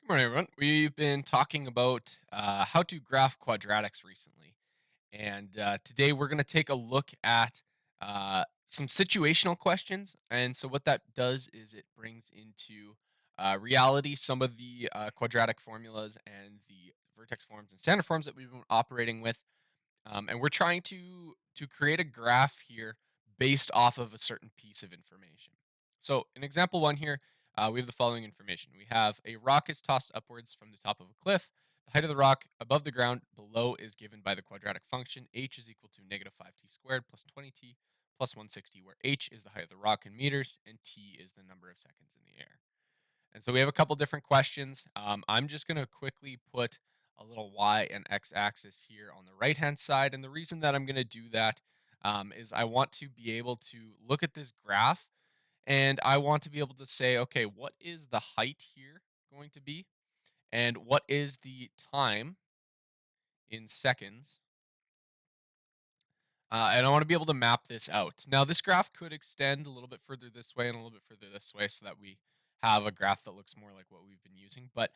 Good morning, everyone. We've been talking about how to graph quadratics recently. And today we're going to take a look at some situational questions. And so, what that does is it brings into reality some of the quadratic formulas and the vertex forms and standard forms that we've been operating with. And we're trying to create a graph here based off of a certain piece of information. So, in example one here, we have the following information. We have a rock is tossed upwards from the top of a cliff. The height of the rock above the ground below is given by the quadratic function h is equal to negative 5t squared plus 20t plus 160, where h is the height of the rock in meters and t is the number of seconds in the air. And so we have a couple different questions. I'm just going to quickly put a little y and x axis here on the right hand side. And the reason that I'm going to do that is I want to be able to look at this graph and I want to be able to say, okay, what is the height here going to be? And what is the time in seconds? And I want to be able to map this out. Now, this graph could extend a little bit further this way and a little bit further this way so that we have a graph that looks more like what we've been using. But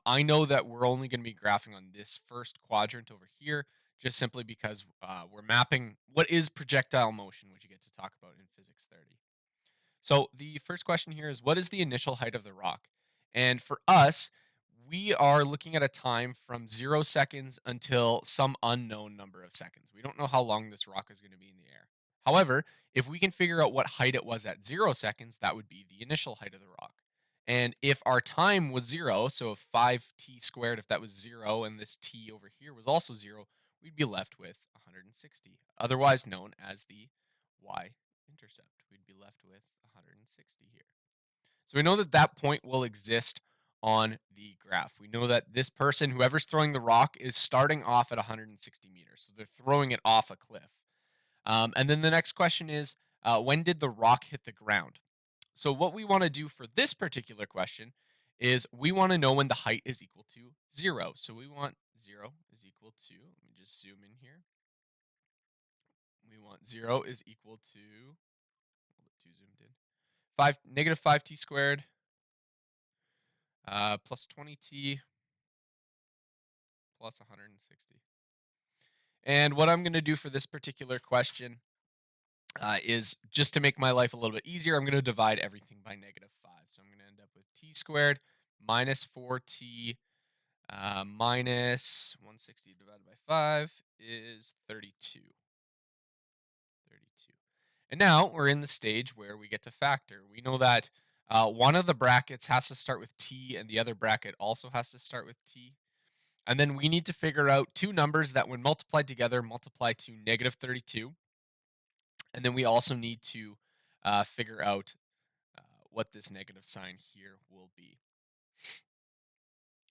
I know that we're only going to be graphing on this first quadrant over here, just simply because we're mapping what is projectile motion, which you get to talk about in Physics 30. So the first question here is, what is the initial height of the rock? And for us, we are looking at a time from 0 seconds until some unknown number of seconds. We don't know how long this rock is going to be in the air. However, if we can figure out what height it was at 0 seconds, that would be the initial height of the rock. And if our time was zero, so if 5t squared, if that was zero, and this t over here was also zero, we'd be left with 160, otherwise known as the y-intercept. We'd be left with 160 here. So we know that that point will exist on the graph. We know that this person, whoever's throwing the rock, is starting off at 160 meters. So they're throwing it off a cliff. And then the next question is, when did the rock hit the ground? So what we want to do for this particular question is we want to know when the height is equal to zero. So we want zero is equal to, let me just zoom in here. We want zero is equal to, a little bit too zoomed in, negative 5t squared plus 20t plus 160. And what I'm going to do for this particular question is just to make my life a little bit easier, I'm going to divide everything by negative 5. So I'm going to end up with t squared minus 4t minus 160 divided by 5 is 32. 32. And now we're in the stage where we get to factor. We know that one of the brackets has to start with t and the other bracket also has to start with t. And then we need to figure out two numbers that, when multiplied together, multiply to negative 32. And then we also need to figure out what this negative sign here will be.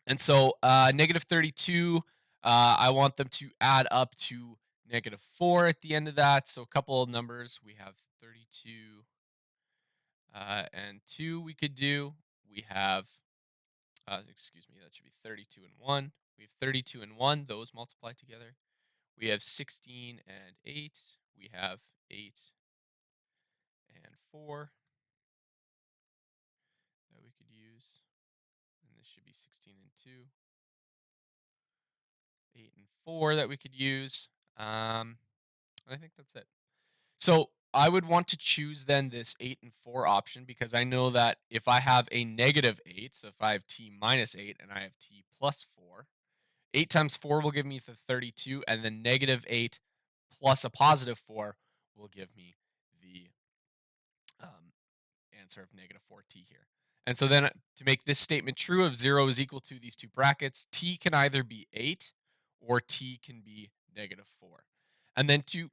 And so negative 32, I want them to add up to negative 4 at the end of that. So a couple of numbers. We have 32 and 2 we could do. We have, excuse me, that should be 32 and 1. We have 32 and 1. Those multiply together. We have 16 and 8. We have 8 and 4 that we could use. And this should be 16 and 2. 8 and 4 that we could use. I think that's it. So I would want to choose then this 8 and 4 option because I know that if I have a negative 8, so if I have t minus 8 and I have t plus 4, 8 times 4 will give me the 32, and then negative 8 plus a positive 4 will give me the um, answer of negative 4t here. And so then to make this statement true, of 0 is equal to these two brackets, t can either be 8 or t can be negative 4. And then to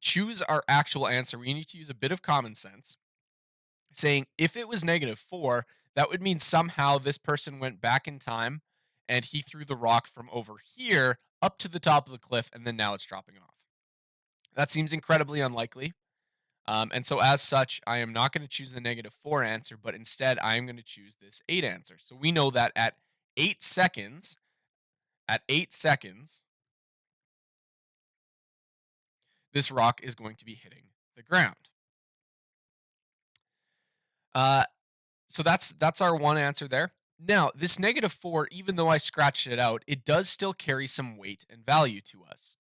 choose our actual answer, we need to use a bit of common sense, saying if it was negative 4, that would mean somehow this person went back in time and he threw the rock from over here up to the top of the cliff, and then now it's dropping off. That seems incredibly unlikely. And so, as such, I am not going to choose the negative 4 answer, but instead I am going to choose this 8 answer. So we know that at 8 seconds, at 8 seconds, this rock is going to be hitting the ground. Uh, so that's our one answer there. Now, this -4, even though I scratched it out, it does still carry some weight and value to us.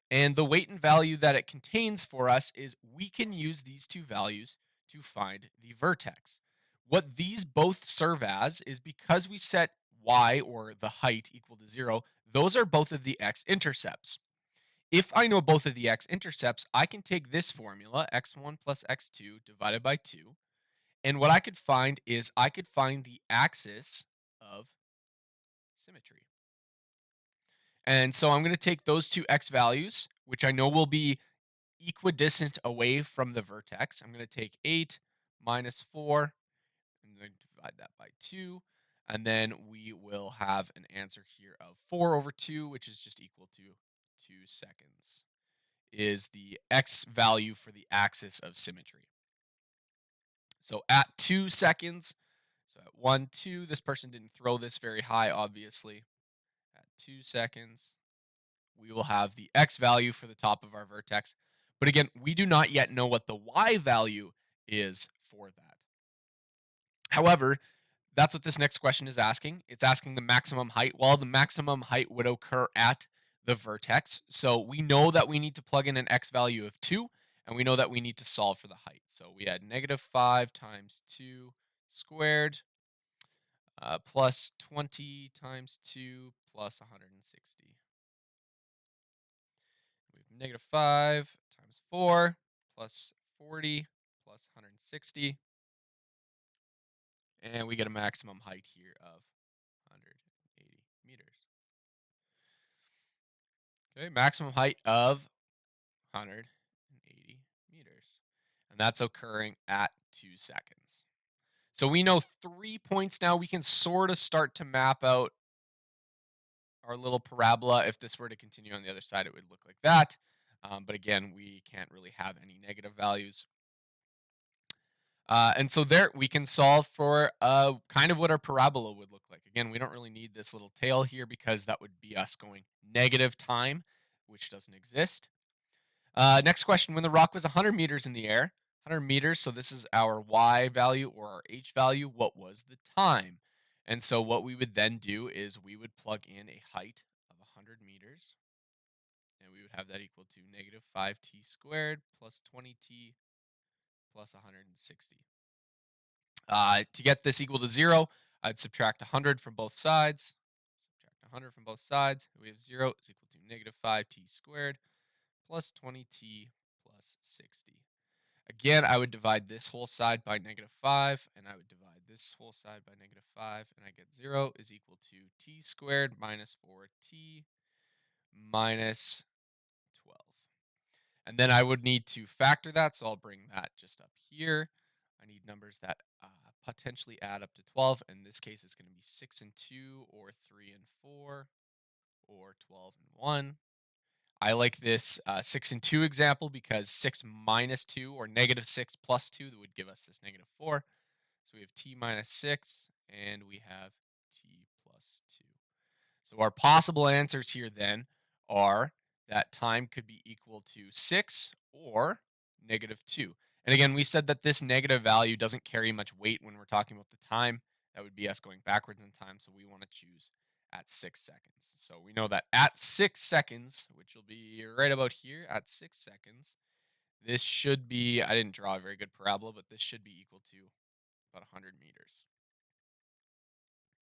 And the weight and value that it contains for us is we can use these two values to find the vertex. What these both serve as is because we set y, or the height, equal to 0, those are both of the x-intercepts. If I know both of the x-intercepts, I can take this formula, x1 plus x2 divided by 2, and what I could find is I could find the axis of symmetry. And so I'm going to take those two x values, which I know will be equidistant away from the vertex. I'm going to take 8 minus 4 and then divide that by 2. And then we will have an answer here of 4 over 2, which is just equal to 2 seconds, is the x value for the axis of symmetry. So at 2 seconds, so at 1, 2, this person didn't throw this very high, obviously. At 2 seconds, we will have the x value for the top of our vertex. But again, we do not yet know what the y value is for that. However, that's what this next question is asking. It's asking the maximum height. Well, the maximum height would occur at the vertex. So we know that we need to plug in an x value of 2, and we know that we need to solve for the height. So we had -5 times 2 squared plus 20 times 2 plus 160. We have -5 times 4 plus 40 plus 160. And we get a maximum height here of 180 meters. Okay, maximum height of 180 meters. And that's occurring at 2 seconds. So we know 3 points now. We can sort of start to map out our little parabola. If this were to continue on the other side, it would look like that. But again, we can't really have any negative values. And so there we can solve for kind of what our parabola would look like. Again, we don't really need this little tail here because that would be us going negative time, which doesn't exist. Next question, when the rock was 100 meters in the air, 100 meters, so this is our y value or our h value, what was the time? And so what we would then do is we would plug in a height of 100 meters, and we would have that equal to -5t squared plus 20t plus 160. To get this equal to 0, I'd subtract 100 from both sides. Subtract 100 from both sides. We have 0 is equal to -5t squared plus 20t plus 60. Again, I would divide this whole side by -5, and I would divide this whole side by -5, and I get 0 is equal to t squared minus 4t minus 12. And then I would need to factor that, so I'll bring that just up here. I need numbers that potentially add up to 12. In this case, it's going to be 6 and 2, or 3 and 4, or 12 and 1. I like this 6 and 2 example because 6 minus 2, or -6 plus 2, that would give us this -4. So we have t minus 6, and we have t plus 2. So our possible answers here then are that time could be equal to 6 or -2. And again, we said that this negative value doesn't carry much weight when we're talking about the time. That would be us going backwards in time. So we want to choose at 6 seconds. So we know that at 6 seconds, which will be right about here at 6 seconds, this should be, I didn't draw a very good parabola, but this should be equal to about 100 meters.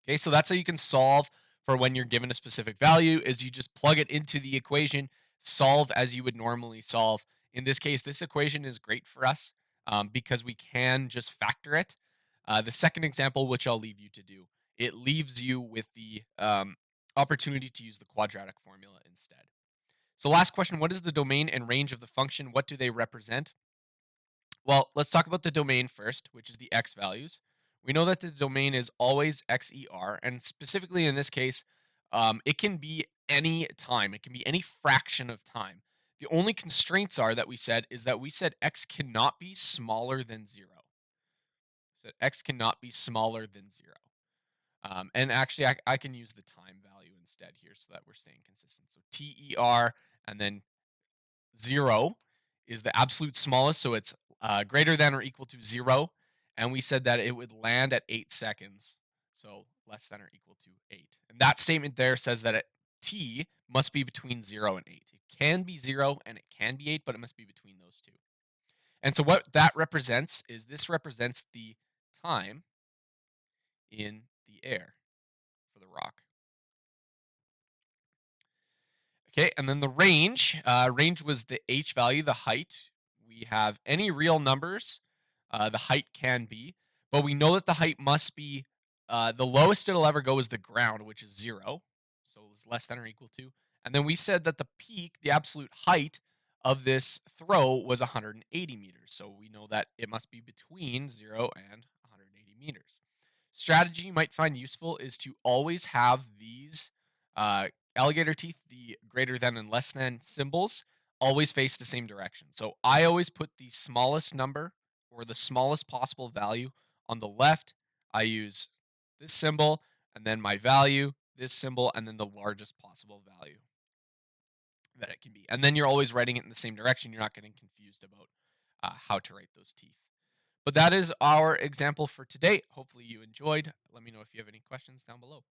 Okay, so that's how you can solve for when you're given a specific value, is you just plug it into the equation, solve as you would normally solve. In this case, this equation is great for us because we can just factor it. The second example, which I'll leave you to do, it leaves you with the opportunity to use the quadratic formula instead. So last question, what is the domain and range of the function? What do they represent? Well, let's talk about the domain first, which is the x values. We know that the domain is always xer, and specifically in this case, it can be any time. It can be any fraction of time. The only constraints are that we said is that we said x cannot be smaller than 0. So x cannot be smaller than 0. And actually, I can use the time value instead here so that we're staying consistent. So ter and then 0 is the absolute smallest, so it's greater than or equal to 0. And we said that it would land at 8 seconds. So less than or equal to 8. And that statement there says that t must be between 0 and 8. It can be 0 and it can be 8, but it must be between those two. And so what that represents is this represents the time in the air for the rock. Okay, and then the range. Range was the h value, the height. We have any real numbers, the height can be, but we know that the height must be the lowest it'll ever go is the ground, which is 0, so it's less than or equal to. And then we said that the peak, the absolute height of this throw was 180 meters, so we know that it must be between 0 and 180 meters. Strategy you might find useful is to always have these uh, alligator teeth, the greater than and less than symbols, always face the same direction. So I always put the smallest number or the smallest possible value on the left. I use this symbol and then my value, this symbol, and then the largest possible value that it can be. And then you're always writing it in the same direction. You're not getting confused about how to write those teeth. But that is our example for today. Hopefully you enjoyed. Let me know if you have any questions down below.